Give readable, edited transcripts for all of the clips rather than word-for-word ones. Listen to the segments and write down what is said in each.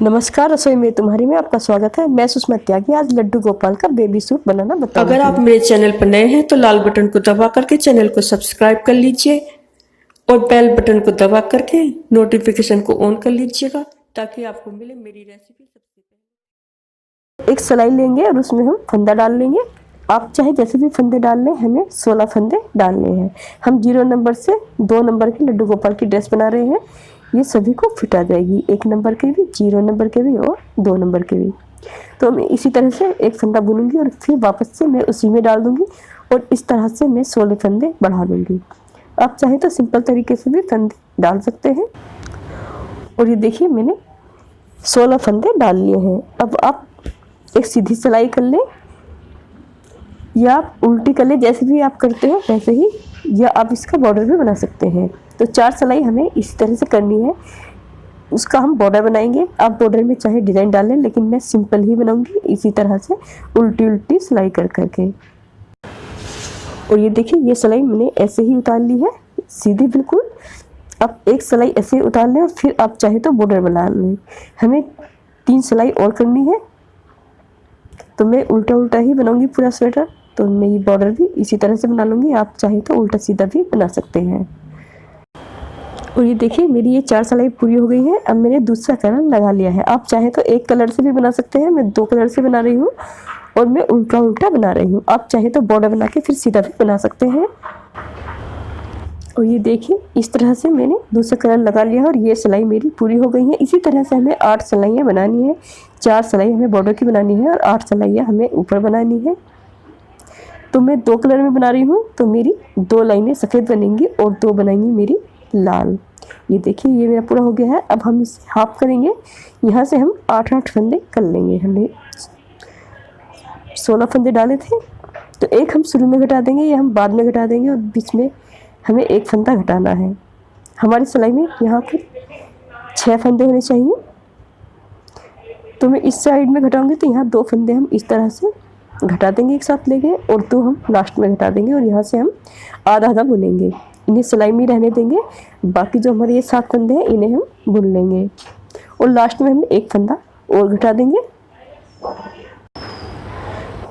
नमस्कार, रसोई में तुम्हारी में आपका स्वागत है। मैं सुषमा त्यागी आज लड्डू गोपाल का बेबी सूप बनाना बताऊंगी। अगर आप मेरे चैनल पर नए हैं तो लाल बटन को दबा करके चैनल को सब्सक्राइब कर लीजिए और बेल बटन को दबा करके नोटिफिकेशन को ऑन कर लीजिएगा ताकि आपको मिले मेरी रेसिपी सबसे पहले। एक सलाई लेंगे और उसमें हम फंदा डाल लेंगे। आप चाहे जैसे भी फंदे डाल लें, हमें 16 फंदे डालने हैं। हम 0 नंबर से 2 नंबर के लड्डू गोपाल की ड्रेस बना रहे हैं। ये सभी को फिट आ जाएगी, 1 नंबर के भी, 0 नंबर के भी और 2 नंबर के भी। तो मैं इसी तरह से एक फंदा बुनूंगी और फिर वापस से मैं उसी में डाल दूंगी और इस तरह से मैं 16 फंदे बढ़ा लूँगी। आप चाहे तो सिंपल तरीके से भी फंदे डाल सकते हैं। और ये देखिए मैंने 16 फंदे डाल लिए हैं। अब आप एक सीधी सिलाई कर लें या आप उल्टी कर लें, जैसे भी आप करते हो वैसे ही, या आप इसका बॉर्डर भी बना सकते हैं। तो 4 सिलाई हमें इसी तरह से करनी है। उसका हम बॉर्डर बनाएंगे। आप बॉर्डर में चाहे डिज़ाइन डालें, लेकिन मैं सिंपल ही बनाऊंगी इसी तरह से उल्टी उल्टी सिलाई कर करके। और ये देखिए ये सिलाई मैंने ऐसे ही उतार ली है, सीधी बिल्कुल। अब एक सिलाई ऐसे उतार लें और फिर आप चाहे तो बॉर्डर बना लें। हमें 3 सिलाई और करनी है। तो मैं उल्टा उल्टा ही बनाऊंगी पूरा स्वेटर। तो मैं ये बॉर्डर भी इसी तरह से बना लूँगी। आप चाहे तो उल्टा सीधा भी बना सकते हैं। और ये देखिए मेरी ये 4 सिलाई पूरी हो गई है। अब मैंने दूसरा कलर लगा लिया है। आप चाहे तो एक कलर से भी बना सकते हैं। मैं 2 कलर से बना रही हूँ और मैं उल्टा उल्टा बना रही हूँ। आप चाहे तो बॉर्डर बना के फिर सीधा भी बना सकते हैं। और ये देखिए इस तरह से मैंने दूसरा कलर लगा लिया है और ये सिलाई मेरी पूरी हो गई है। इसी तरह से हमें 8 सिलाइयाँ बनानी है। 4 सिलाई हमें बॉर्डर की बनानी है और 8 सिलाइयाँ हमें ऊपर बनानी है। तो मैं 2 कलर में बना रही हूँ, तो मेरी 2 लाइनें सफ़ेद बनेंगी और 2 बनाएंगी मेरी लाल। ये देखिए ये मेरा पूरा हो गया है। अब हम इसे हाफ करेंगे। यहाँ से हम 8-8 फंदे कर लेंगे। हमने 16 फंदे डाले थे, तो एक हम शुरू में घटा देंगे या हम बाद में घटा देंगे और बीच में हमें एक फंदा घटाना है। हमारी सिलाई में यहाँ पर 6 फंदे होने चाहिए। तो मैं इस साइड में घटाऊंगी तो यहाँ 2 फंदे हम इस तरह से घटा देंगे एक साथ लेके और 2 हम लास्ट में घटा देंगे और यहाँ से हम आधा आधा बुनेंगे। इन्हें सिलाई में रहने देंगे। बाकी जो हमारे ये 7 फंदे हैं इन्हें हम बुन लेंगे और लास्ट में हम एक फंदा और घटा देंगे।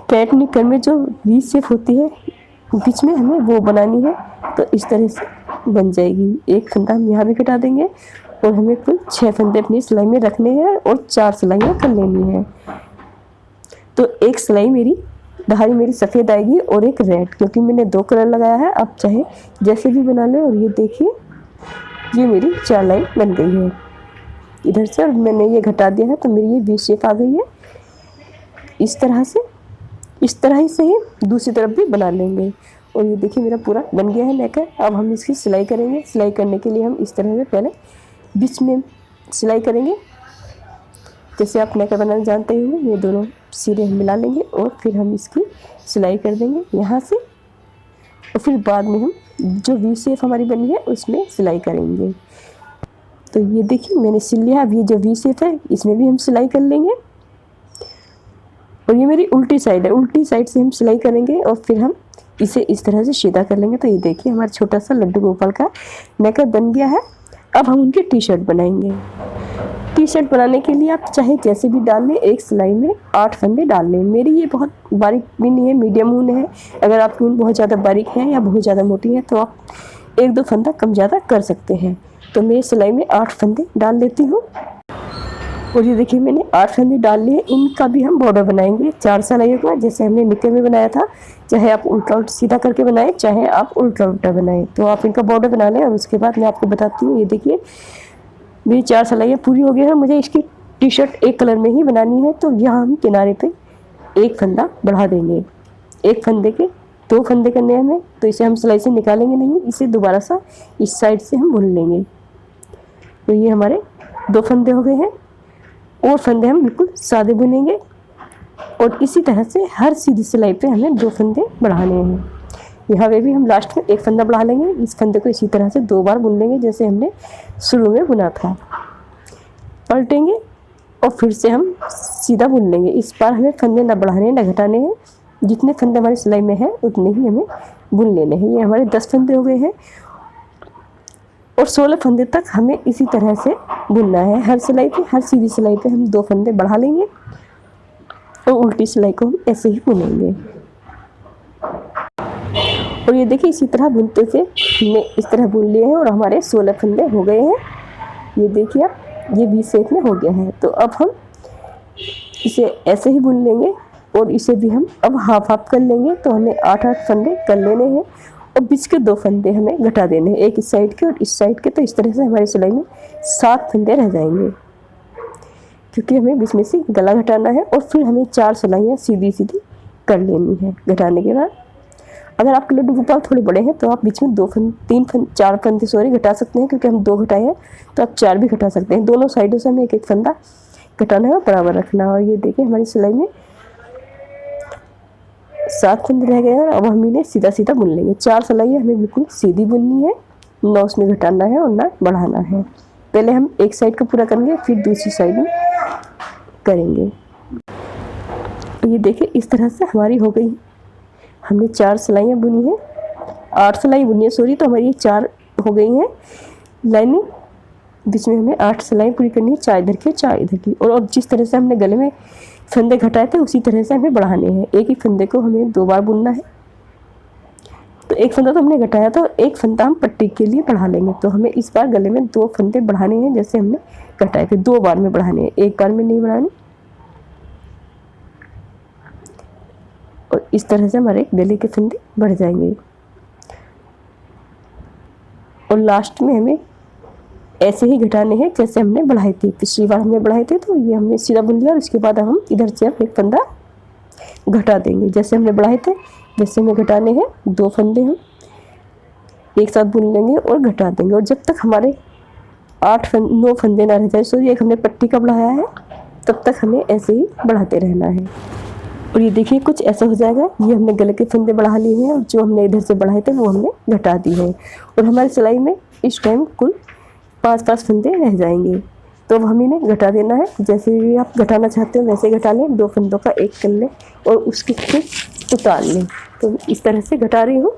पैट निकर में जो वी शेप होती है बीच में हमें वो बनानी है। तो इस तरह से बन जाएगी। एक फंदा हम यहाँ भी घटा देंगे और हमें कुल 6 फंदे अपनी सिलाई में रखने हैं और 4 सिलाइयाँ कर लेनी है। तो एक सिलाई मेरी धारी मेरी सफ़ेद आएगी और एक रेड, क्योंकि मैंने 2 कलर लगाया है। आप चाहे जैसे भी बना लें। और ये देखिए ये मेरी 4 लाइन बन गई है इधर से और मैंने ये घटा दिया है तो मेरी ये वी शेप आ गई है। इस तरह से इस तरह ही से ही दूसरी तरफ भी बना लेंगे। और ये देखिए मेरा पूरा बन गया है नेकर। अब हम इसकी सिलाई करेंगे। सिलाई करने के लिए हम इस तरह से पहले बीच में सिलाई करेंगे, जैसे आप नेकर बनाना जानते हैं। ये दोनों सिरे हम मिला लेंगे और फिर हम इसकी सिलाई कर देंगे यहाँ से। और फिर बाद में हम जो वी शेप हमारी बनी है उसमें सिलाई करेंगे। तो ये देखिए मैंने सिल लिया। अब ये जो वी शेप है इसमें भी हम सिलाई कर लेंगे। और ये मेरी उल्टी साइड है, उल्टी साइड से हम सिलाई करेंगे और फिर हम इसे इस तरह से सीधा कर लेंगे। तो ये देखिए हमारा छोटा सा लड्डू गोपाल का नेकर बन गया है। अब हम उनकी टी शर्ट बनाएंगे। टी शर्ट बनाने के लिए आप चाहे जैसे भी डाल लें, एक सिलाई में 8 फंदे डाल लें। मेरी ये बहुत बारीक भी नहीं है, मीडियम ऊन है। अगर आपकी ऊन बहुत ज़्यादा बारीक है या बहुत ज़्यादा मोटी है तो आप 1-2 फंदा कम ज़्यादा कर सकते हैं। तो मैं सिलाई में 8 फंदे डाल लेती हूँ। और ये देखिए मैंने 8 फंदे डाल लिए। इनका भी हम बॉर्डर बनाएंगे 4 सिलाइयों का, जैसे हमने निक्कर में बनाया था। चाहे आप उल्टा उल्टा सीधा करके बनाएं, चाहे आप उल्टा उल्टा बनाएं। तो आप इनका बॉर्डर बना लें और उसके बाद मैं आपको बताती हूँ। ये देखिए मेरी 4 सिलाइयाँ पूरी हो गई है। मुझे इसकी टी शर्ट एक कलर में ही बनानी है। तो यहाँ हम किनारे पे एक फंदा बढ़ा देंगे। एक फंदे के 2 फंदे करने हैं हमें, तो इसे हम सिलाई से निकालेंगे नहीं, इसे दोबारा सा इस साइड से हम बुन लेंगे। तो ये हमारे 2 फंदे हो गए हैं और फंदे हम बिल्कुल सादे बुनेंगे। और इसी तरह से हर सीधी सिलाई पे हमें 2 फंदे बढ़ाने हैं। यहाँ पे भी हम लास्ट में एक फंदा बढ़ा लेंगे। इस फंदे को इसी तरह से 2 बार बुन लेंगे जैसे हमने शुरू में बुना था। पलटेंगे और फिर से हम सीधा बुन लेंगे। इस बार हमें फंदे ना बढ़ाने ना घटाने हैं। जितने फंदे हमारी सिलाई में हैं उतने ही हमें बुन लेने हैं। ये हमारे 10 फंदे हो गए हैं। और 16 फंदे तक हमें इसी तरह से बुनना है। हर सिलाई पे, हर सीधी सिलाई पे हम 2 फंदे बढ़ा लेंगे और उल्टी सिलाई को हम ऐसे ही बुनेंगे। और ये देखिए इसी तरह बुनते से हमने इस तरह बुन लिए हैं और हमारे 16 फंदे हो गए हैं। ये देखिए आप, ये वी शेप में हो गया है। तो अब हम इसे ऐसे ही बुन लेंगे और इसे भी हम अब हाफ हाफ कर लेंगे। तो हमें 8-8 फंदे कर लेने हैं और बीच के 2 फंदे हमें घटा देने हैं, एक इस साइड के और इस साइड के। तो इस तरह से हमारी सिलाई में 7 फंदे रह जाएंगे, क्योंकि हमें बीच में से गला घटाना है। और फिर हमें 4 सिलाइयाँ सीधी सीधी कर लेनी है घटाने के बाद। अगर आपके लड्डू गोपाल थोड़े बड़े हैं तो आप बीच में 4 फंदे घटा सकते हैं, क्योंकि हम 2 घटाए हैं तो आप 4 भी घटा सकते हैं। दोनों साइडों से हमें एक एक फंदा घटाना है और बराबर रखना है। और ये देखिए हमारी सिलाई में 7 फंदे रह गए हैं। अब हम इन्हें सीधा सीधा बुन लेंगे। 4 सिलाइयाँ हमें बिल्कुल सीधी बुननी है, ना उसमें घटाना है और ना बढ़ाना है। पहले हम एक साइड का पूरा करेंगे, फिर दूसरी साइड में करेंगे। ये देखिए इस तरह से हमारी हो गई। हमने 4 सिलाइयाँ बुनी हैं, 8 सिलाई बुनी है सॉरी, तो हमारी 4 हो गई हैं लाइनिंग। बीच में हमें 8 सिलाई पूरी करनी है, 4 इधर की 4 इधर की। और अब जिस तरह से हमने गले में फंदे घटाए थे उसी तरह से हमें बढ़ाने हैं। एक ही फंदे को हमें 2 बार बुनना है। तो एक फंदा तो हमने घटाया था, एक फंदा हम पट्टी के लिए बढ़ा लेंगे। तो हमें इस बार गले में 2 फंदे बढ़ाने हैं, जैसे हमने घटाए थे 2 बार में बढ़ाने हैं, एक बार में नहीं बढ़ाने। और इस तरह से हमारे गले के फंदे बढ़ जाएंगे। और लास्ट में हमें ऐसे ही घटाने हैं जैसे हमने बढ़ाए थे। पिछली बार हमने बढ़ाए थे तो ये हमने सीधा बुन लिया और इसके बाद हम इधर से अब एक फंदा घटा देंगे जैसे हमने बढ़ाए थे। जैसे हमें घटाने हैं 2 फंदे हम एक साथ बुन लेंगे और घटा देंगे। और जब तक हमारे 9 फंदे ना रह जाए, सॉरी एक हमने पट्टी का बढ़ाया है, तब तक हमें ऐसे ही बढ़ाते रहना है। और ये देखिए कुछ ऐसा हो जाएगा। ये हमने गले के फंदे बढ़ा लिए हैं और जो हमने इधर से बढ़ाए थे वो हमने घटा दिए हैं। और हमारी सिलाई में इस टाइम कुल 5-5 फंदे रह जाएंगे। तो अब हम इन्हें घटा देना है। जैसे भी आप घटाना चाहते हो वैसे घटा लें, 2 फंदों का एक कर लें और उसके फिर उतार लें। तो इस तरह से घटा रही हूँ।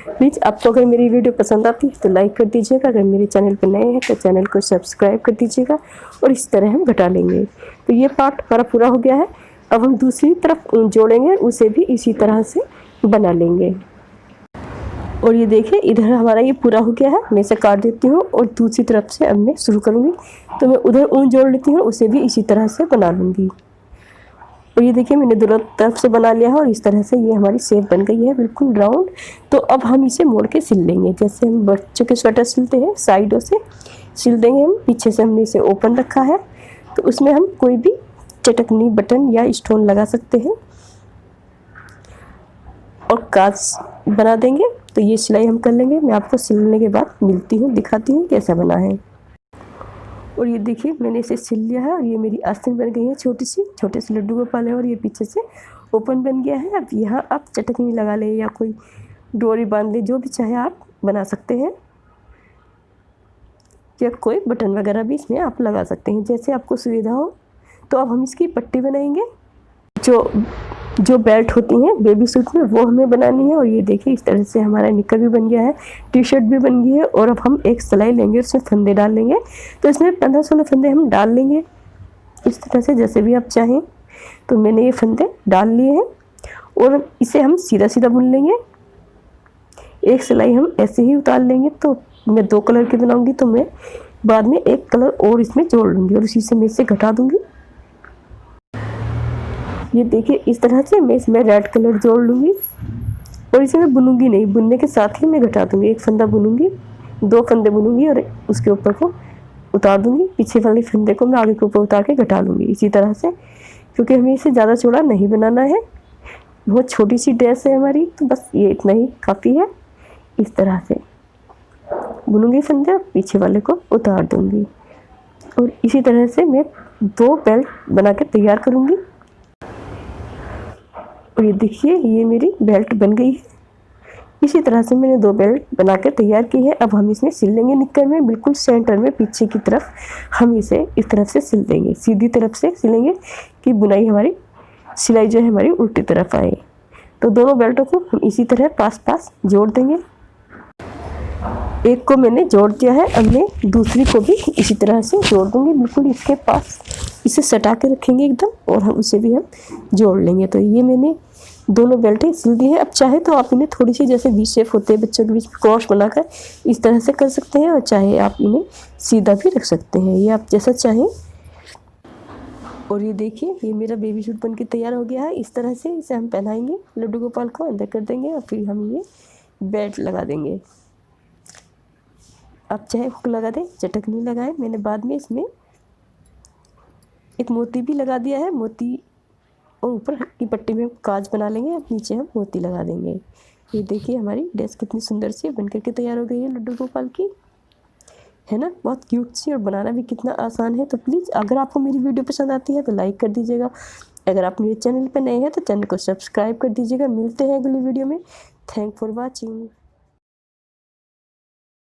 प्लीज़ आपको अगर मेरी वीडियो पसंद आती है तो लाइक कर दीजिएगा। अगर मेरे चैनल पर नए हैं तो चैनल को सब्सक्राइब कर दीजिएगा। और इस तरह हम घटा लेंगे। तो ये पार्ट हमारा पूरा हो गया है। अब हम दूसरी तरफ जोड़ेंगे, उसे भी इसी तरह से बना लेंगे। और ये देखिए इधर हमारा ये पूरा हो गया है। मैं इसे काट देती हूँ और दूसरी तरफ से अब मैं शुरू करूँगी। तो मैं उधर ऊन जोड़ लेती हूँ, उसे भी इसी तरह से बना लूँगी। और ये देखिए मैंने दोनों तरफ से बना लिया है और इस तरह से ये हमारी शेप बन गई है बिल्कुल राउंड। तो अब हम इसे मोड़ के सिल लेंगे। जैसे हम बच्चों के स्वेटर सिलते हैं, साइडों से सिल देंगे हम। पीछे से हमने इसे ओपन रखा है तो उसमें हम कोई भी चटकनी बटन या स्टोन लगा सकते हैं और काज बना देंगे। तो ये सिलाई हम कर लेंगे। मैं आपको सिलने के बाद मिलती हूँ, दिखाती हूँ कैसा बना है। और ये देखिए मैंने इसे सिल लिया है और ये मेरी आस्तीन बन गई है छोटे से लड्डू गोपाल है और ये पीछे से ओपन बन गया है। अब यहाँ आप चटकनी लगा लें या कोई डोरी बांध लें, जो भी चाहे आप बना सकते हैं। या कोई बटन वगैरह भी इसमें आप लगा सकते हैं, जैसे आपको सुविधा हो। तो अब हम इसकी पट्टी बनाएंगे। जो बेल्ट होती हैं बेबी सूट में वो हमें बनानी है। और ये देखिए इस तरह से हमारा निक्कर भी बन गया है, टी शर्ट भी बन गई है। और अब हम एक सिलाई लेंगे, उसमें फंदे डाल लेंगे। तो इसमें 15-16 फंदे हम डाल लेंगे इस तरह से, जैसे भी आप चाहें। तो मैंने ये फंदे डाल लिए हैं और इसे हम सीधा सीधा बुन लेंगे। एक सिलाई हम ऐसे ही उतार लेंगे। तो मैं 2 कलर की बनाऊँगी तो मैं बाद में एक कलर और इसमें जोड़ लूँगी और उसी से मैं इसे घटा दूँगी। ये देखिए इस तरह से मैं इसमें रेड कलर जोड़ लूँगी और इसे मैं बुनूंगी नहीं, बुनने के साथ ही मैं घटा दूँगी। एक फंदा बुनूंगी, 2 फंदे बुनूंगी और उसके ऊपर को उतार दूँगी। पीछे वाले फंदे को मैं आगे के ऊपर उतार के घटा लूँगी इसी तरह से, क्योंकि हमें इसे ज़्यादा चौड़ा नहीं बनाना है। बहुत छोटी सी ड्रेस है हमारी, तो बस ये इतना ही काफ़ी है। इस तरह से बुनूंगी फंदे, पीछे वाले को उतार दूँगी और इसी तरह से मैं 2 बेल्ट बना के तैयार करूँगी। और ये देखिए ये मेरी बेल्ट बन गई है। इसी तरह से मैंने 2 बेल्ट बना के तैयार की है। अब हम इसमें सिल लेंगे निक्कर में, बिल्कुल सेंटर में पीछे की तरफ हम इसे इस तरफ से सिल देंगे। सीधी तरफ से सिलेंगे कि बुनाई हमारी, सिलाई जो है हमारी उल्टी तरफ आए। तो दोनों बेल्टों को हम इसी तरह पास जोड़ देंगे। एक को मैंने जोड़ दिया है, अब मैं दूसरी को भी इसी तरह से जोड़ दूंगी, बिल्कुल इसके पास इसे सटा के रखेंगे एकदम, और हम उसे भी हम जोड़ लेंगे। तो ये मैंने दोनों बेल्टें सिल दी है। अब चाहे तो आप इन्हें थोड़ी सी, जैसे वी शेप होते हैं बच्चों के बीच क्रॉस बनाकर, इस तरह से कर सकते हैं, और चाहे आप इन्हें सीधा भी रख सकते हैं, ये आप जैसा चाहें। और ये देखिए, ये मेरा बेबी सूट बन के तैयार हो गया है। इस तरह से इसे हम पहनाएंगे, लड्डू गोपाल को अंदर कर देंगे, और फिर हम ये बेल्ट लगा देंगे। आप चाहे हुक लगा दें, चटक नहीं लगाए, मैंने बाद में इसमें एक मोती भी लगा दिया है। मोती और ऊपर की पट्टी में काज बना लेंगे, अब नीचे हम मोती लगा देंगे। ये देखिए हमारी ड्रेस कितनी सुंदर सी बन करके तैयार हो गई है लड्डू गोपाल की, है ना, बहुत क्यूट सी, और बनाना भी कितना आसान है। तो प्लीज़ अगर आपको मेरी वीडियो पसंद आती है तो लाइक कर दीजिएगा। अगर आप मेरे चैनल पर नए हैं तो चैनल को सब्सक्राइब कर दीजिएगा। मिलते हैं अगली वीडियो में। Thank for watching.